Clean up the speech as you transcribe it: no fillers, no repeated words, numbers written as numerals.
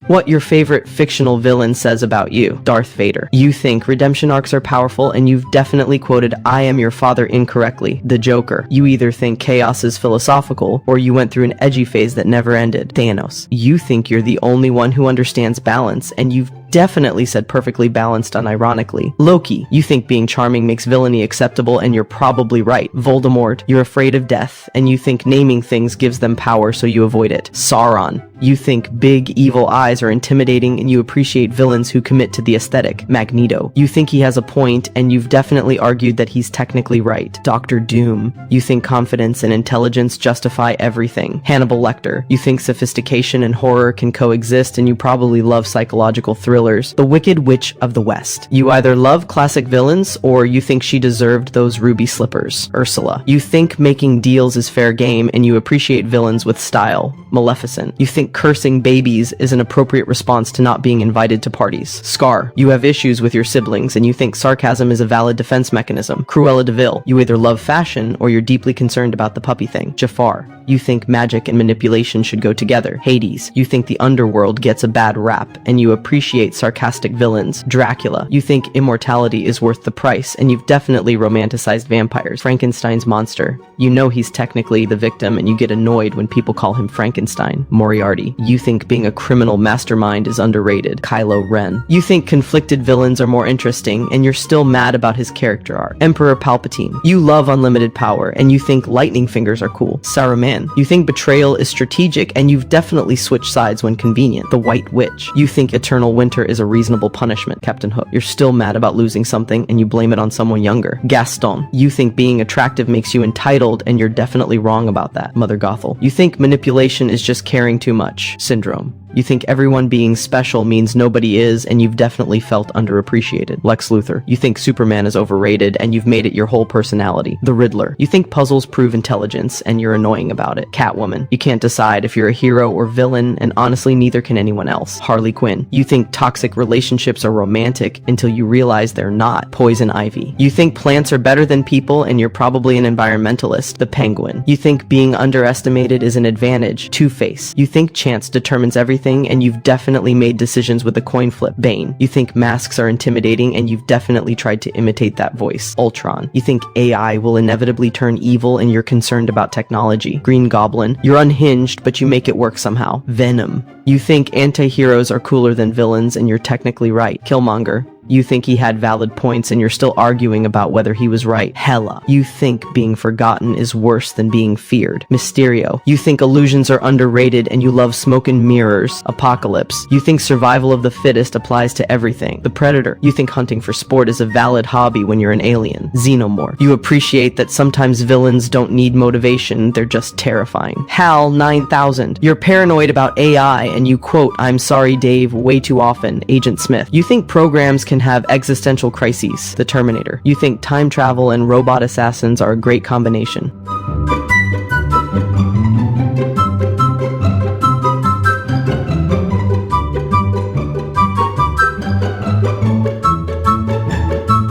What your favorite fictional villain says about you. Darth Vader. You think redemption arcs are powerful, and you've definitely quoted "I am your father" incorrectly. The Joker. You either think chaos is philosophical, or you went through an edgy phase that never ended. Thanos. You think you're the only one who understands balance, and you've definitely said perfectly balanced unironically. Loki. You think being charming makes villainy acceptable, and you're probably right. Voldemort. You're afraid of death, and you think naming things gives them power, so you avoid it. Sauron. You think big evil eyes are intimidating, and you appreciate villains who commit to the aesthetic. Magneto. You think he has a point, and you've definitely argued that he's technically right. Doctor Doom. You think confidence and intelligence justify everything. Hannibal Lecter. You think sophistication and horror can coexist, and you probably love psychological thrillers. The Wicked Witch of the West. You either love classic villains, or you think she deserved those ruby slippers. Ursula. You think making deals is fair game, and you appreciate villains with style. Maleficent. You think cursing babies is an appropriate response to not being invited to parties. Scar. You have issues with your siblings, and you think sarcasm is a valid defense mechanism. Cruella de Vil. You either love fashion, or you're deeply concerned about the puppy thing. Jafar. You think magic and manipulation should go together. Hades. You think the underworld gets a bad rap, and you appreciate sarcastic villains. Dracula. You think immortality is worth the price, and you've definitely romanticized vampires. Frankenstein's monster. You know he's technically the victim, and you get annoyed when people call him Frankenstein. Moriarty. You think being a criminal mastermind is underrated. Kylo Ren. You think conflicted villains are more interesting, and you're still mad about his character arc. Emperor Palpatine. You love unlimited power, and you think lightning fingers are cool. Saruman. You think betrayal is strategic, and you've definitely switched sides when convenient. The White Witch. You think eternal winter is a reasonable punishment. Captain Hook. You're still mad about losing something, and you blame it on someone younger. Gaston. You think being attractive makes you entitled, and you're definitely wrong about that. Mother Gothel. You think manipulation is just caring too much. Syndrome. You think everyone being special means nobody is, and you've definitely felt underappreciated. Lex Luthor. You think Superman is overrated, and you've made it your whole personality. The Riddler. You think puzzles prove intelligence, and you're annoying about it. Catwoman. You can't decide if you're a hero or villain, and honestly neither can anyone else. Harley Quinn. You think toxic relationships are romantic until you realize they're not. Poison Ivy. You think plants are better than people, and you're probably an environmentalist. The Penguin. You think being underestimated is an advantage. Two-Face. You think chance determines everything, and you've definitely made decisions with a coin flip. Bane. You think masks are intimidating, and you've definitely tried to imitate that voice. Ultron. You think AI will inevitably turn evil, and you're concerned about technology. Green Goblin. You're unhinged, but you make it work somehow. Venom. You think anti-heroes are cooler than villains, and you're technically right. Killmonger. You think he had valid points, and you're still arguing about whether he was right. Hela. You think being forgotten is worse than being feared. Mysterio. You think illusions are underrated, and you love smoke and mirrors. Apocalypse. You think survival of the fittest applies to everything. The Predator. You think hunting for sport is a valid hobby when you're an alien. Xenomorph. You appreciate that sometimes villains don't need motivation, they're just terrifying. HAL 9000. You're paranoid about AI, and you quote "I'm sorry Dave" way too often. Agent Smith. You think programs can have existential crises. The Terminator. You think time travel and robot assassins are a great combination.